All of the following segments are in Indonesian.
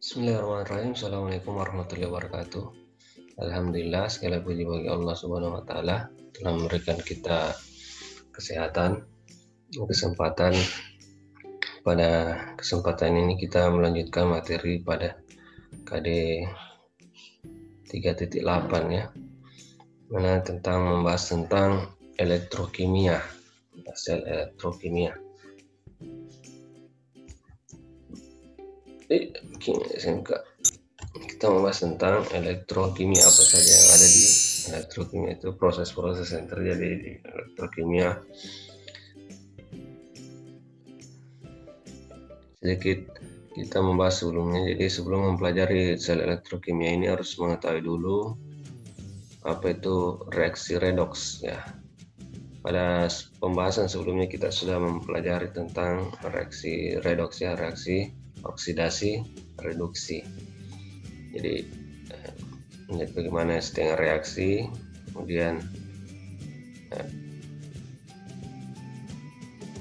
Bismillahirrahmanirrahim. Assalamualaikum warahmatullahi wabarakatuh. Alhamdulillah, segala puji bagi Allah Subhanahu wa Ta'ala telah memberikan kita kesehatan, kesempatan. Pada kesempatan ini kita melanjutkan materi pada KD 3.8 ya, mana membahas tentang elektrokimia, sel elektrokimia. Kita membahas tentang elektrokimia, apa saja yang ada di elektrokimia itu, proses-proses yang terjadi di elektrokimia. Sedikit kita membahas sebelumnya. Jadi sebelum mempelajari sel elektrokimia ini harus mengetahui dulu apa itu reaksi redoks ya. Pada pembahasan sebelumnya kita sudah mempelajari tentang reaksi redoks ya, reaksi oksidasi reduksi. Jadi bagaimana setengah reaksi, kemudian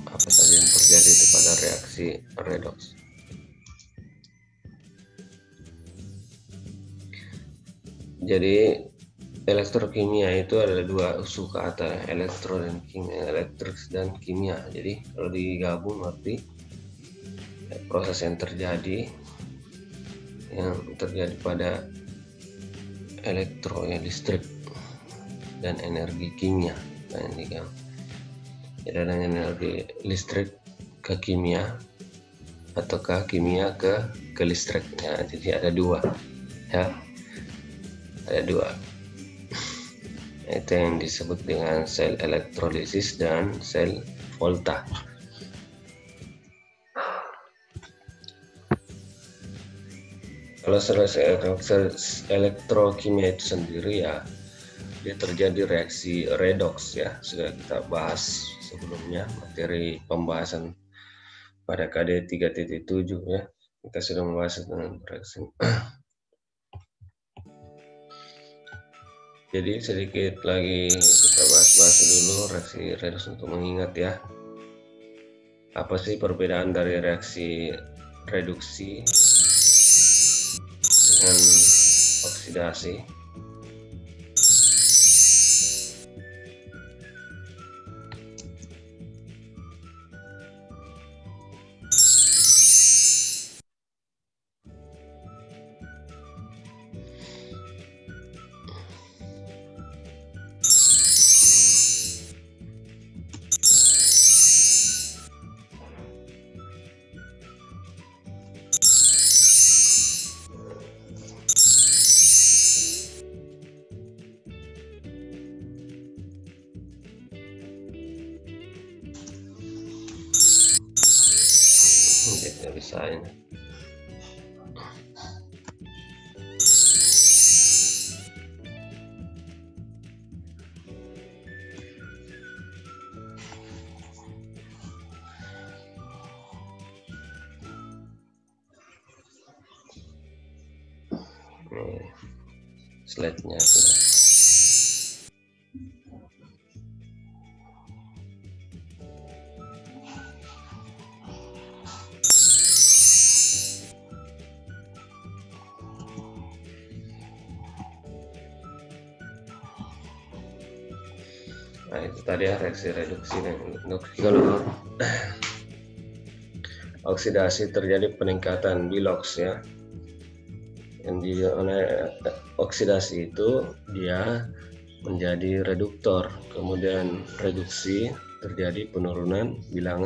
apa saja yang terjadi pada reaksi redoks. Jadi elektrokimia itu ada dua kata, elektro dan kimia, elektrik dan kimia. Jadi kalau digabung arti proses yang terjadi pada elektro ya, listrik, dan energi kimia. Jadi ada energi listrik ke kimia atau ke kimia ke listrik ya. Jadi ada dua ya, ada dua. Itu yang disebut dengan sel elektrolisis dan sel volta. Kalau sel elektrokimia itu sendiri ya, dia terjadi reaksi redoks ya, sudah kita bahas sebelumnya materi pembahasan pada KD 3.7 ya, kita sudah membahas tentang reaksi. Jadi sedikit lagi kita bahas dulu reaksi redoks untuk mengingat ya, apa sih perbedaan dari reaksi reduksi dengan oksidasi. Tidak bisa ini. Slide-nya sudah. Nah, itu tadi ya reaksi reduksi dan reduksi. Kalau oksidasi terjadi peningkatan biloks ya. Yang di oksidasi itu dia menjadi reduktor, kemudian reduksi terjadi penurunan bilang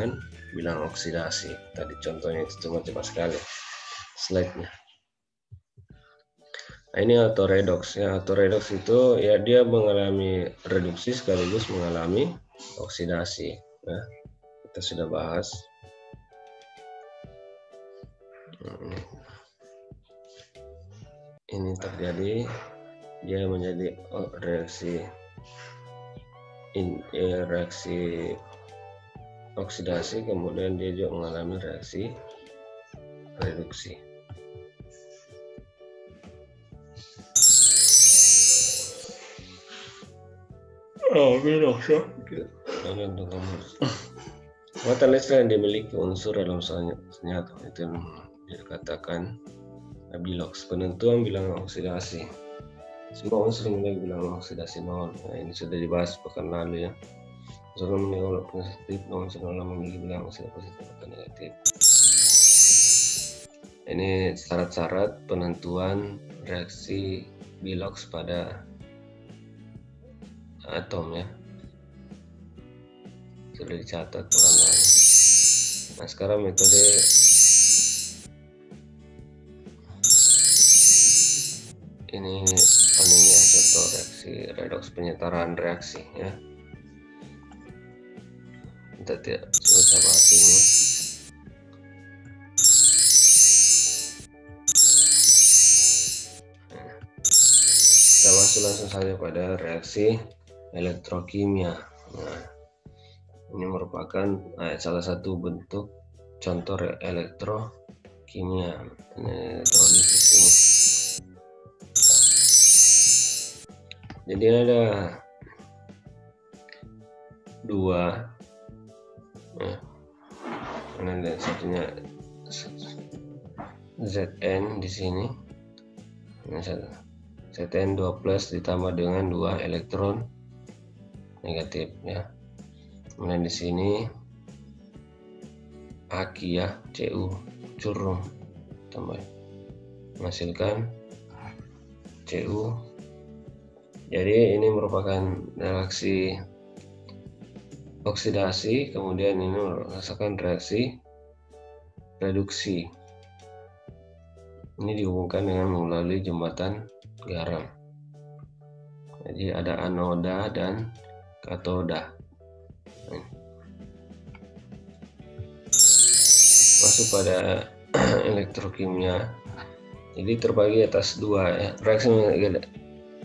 oksidasi. Tadi contohnya itu cuma cepat sekali slide-nya. Nah, ini autoredoks ya. Autoredoks itu ya dia mengalami reduksi sekaligus mengalami oksidasi. Nah, kita sudah bahas. Ini terjadi, dia menjadi reaksi oksidasi, kemudian dia juga mengalami reaksi reduksi. Muatan listrik yang dimiliki unsur dalam senyawa itu dikatakan Nah, bilox, penentuan bilangan oksidasi. Semua orang sering bilangan oksidasi nol. Nah, ini sudah dibahas pekan lalu ya. Misalkan menilai positif, non selalu memiliki bilangan oksidasi positif atau negatif. Ini syarat-syarat penentuan reaksi bilox pada atom ya. Sudah dicatat pekan lalu. Nah, sekarang metode ini ya, contoh reaksi redoks, penyetaraan reaksi ya. Kita tidak usah bahas ini. Kita masuk langsung saja pada reaksi elektrokimia. Nah, ini merupakan salah satu bentuk contoh elektrokimia. Ini elektrolisis ini. Jadi ada dua, dan satunya Zn di sini. Zn2+ ditambah dengan 2 elektron negatif ya. Kemudian di sini Aki ya, Cu curung tambah menghasilkan Cu. Jadi ini merupakan reaksi oksidasi, kemudian ini merasakan reaksi reduksi. Ini dihubungkan dengan melalui jembatan garam. Jadi ada anoda dan katoda. Masuk pada elektrokimia. Jadi terbagi atas dua ya. Reaksi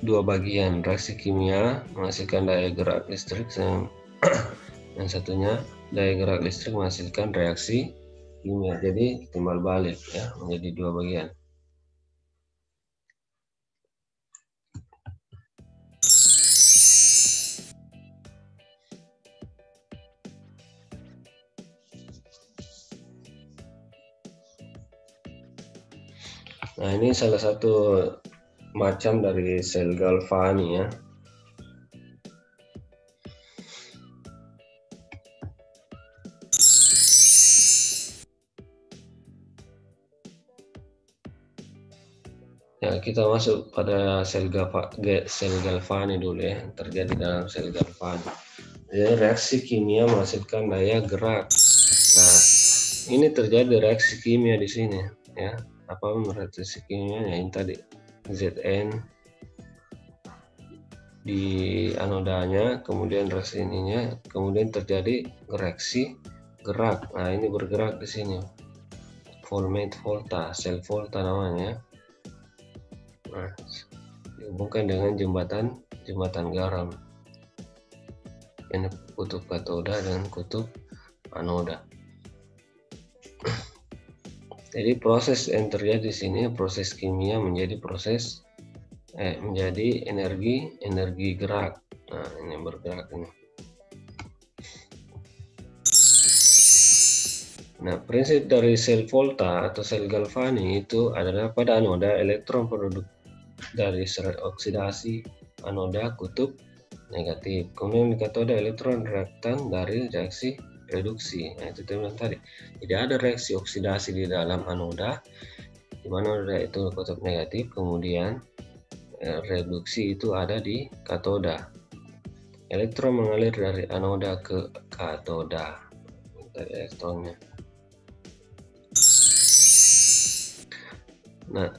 dua bagian. Reaksi kimia menghasilkan daya gerak listrik, yang satunya daya gerak listrik menghasilkan reaksi kimia. Jadi timbal balik ya, menjadi dua bagian. Nah, ini salah satu macam dari sel Galvani ya. Ya, kita masuk pada sel Galvani dulu ya, terjadi dalam sel Galvani. Jadi reaksi kimia menghasilkan daya gerak. Nah, ini terjadi reaksi kimia di sini ya. Apa reaksi kimia ya, ini tadi Zn di anodanya, kemudian reaksi ininya, kemudian terjadi reaksi gerak. Nah, ini bergerak di sini. Volta, sel volta namanya. Nah, dihubungkan dengan jembatan garam. Ini kutub katoda dan kutub anoda. Jadi proses yang terjadi di sini, proses kimia menjadi menjadi energi gerak. Nah, ini bergerak ini. Nah, prinsip dari sel volta atau sel Galvani itu adalah pada anoda elektron produk dari serat oksidasi anoda kutub negatif. Kemudian di katoda elektron reaktan dari reaksi reduksi. Nah, itu saya bilang tadi. Tidak ada reaksi oksidasi di dalam anoda, di mana anoda itu kutub negatif, kemudian reduksi itu ada di katoda. Elektron mengalir dari anoda ke katoda. Dari elektronnya. Nah,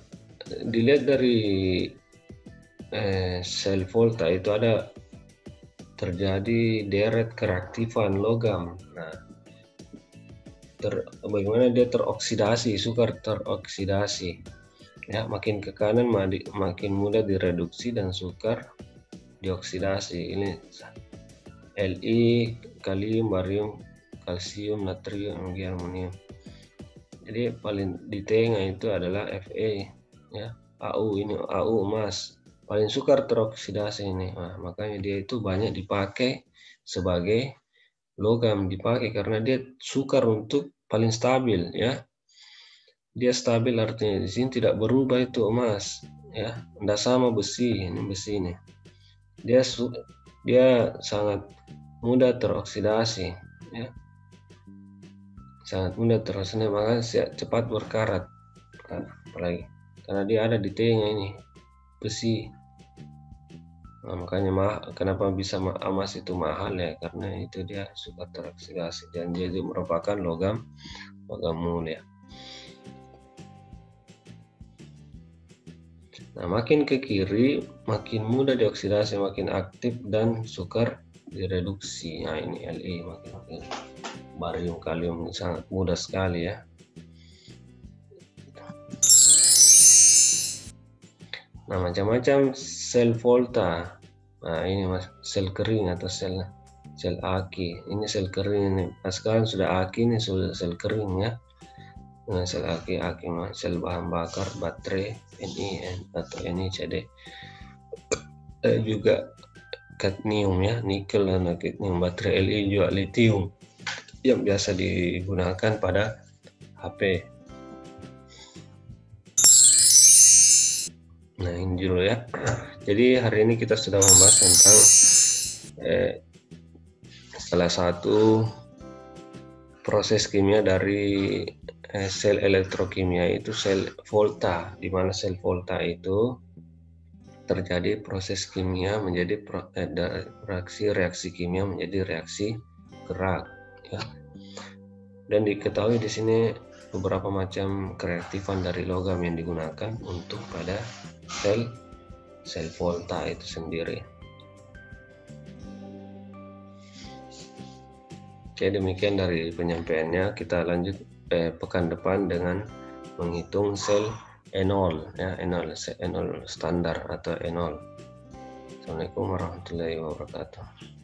dilihat dari sel volta itu ada terjadi deret kereaktifan logam. Nah, bagaimana dia teroksidasi, sukar teroksidasi. Ya, makin ke kanan makin mudah direduksi dan sukar dioksidasi. Ini Li, kalium, barium, kalsium, natrium, aluminium. Jadi paling di tengah itu adalah Fe ya. Au, ini Au emas. Paling sukar teroksidasi ini. Nah, makanya dia itu banyak dipakai sebagai logam, dipakai karena dia sukar untuk paling stabil ya. dia stabil, artinya di sini tidak berubah itu emas, ya, tidak sama besi. Ini besi ini, dia sangat mudah teroksidasi, ya, sangat mudah teroksidasi, maka cepat berkarat. Nah, apalagi karena dia ada di T-nya ini besi. Nah, makanya kenapa bisa emas itu mahal, ya, karena itu dia suka teroksidasi dan dia juga merupakan logam mulia. Nah, makin ke kiri makin mudah dioksidasi, makin aktif dan sukar direduksi. Nah, ini Li makin kiri. Barium kalium ini sangat mudah sekali, ya. Nah, macam-macam sel volta. Nah, ini sel kering atau sel aki. Ini sel kering ini. Nah, sekarang sudah aki, ini sudah sel kering, ya. Nah, sel aki sel bahan bakar baterai NiN atau NiCd. Juga kadmium, ya, nikel dan kadmium. Baterai Li juga litium yang biasa digunakan pada HP. Nah, ini dulu, ya. Jadi hari ini kita sudah membahas tentang salah satu proses kimia dari sel elektrokimia, itu sel volta, di mana sel volta itu terjadi proses kimia menjadi reaksi kimia menjadi reaksi gerak, ya. Dan diketahui di sini beberapa macam kereaktifan dari logam yang digunakan untuk pada sel volta itu sendiri. Oke, demikian dari penyampaiannya. Kita lanjut pekan depan dengan menghitung sel enol, ya, enol standar atau enol. Assalamualaikum warahmatullahi wabarakatuh.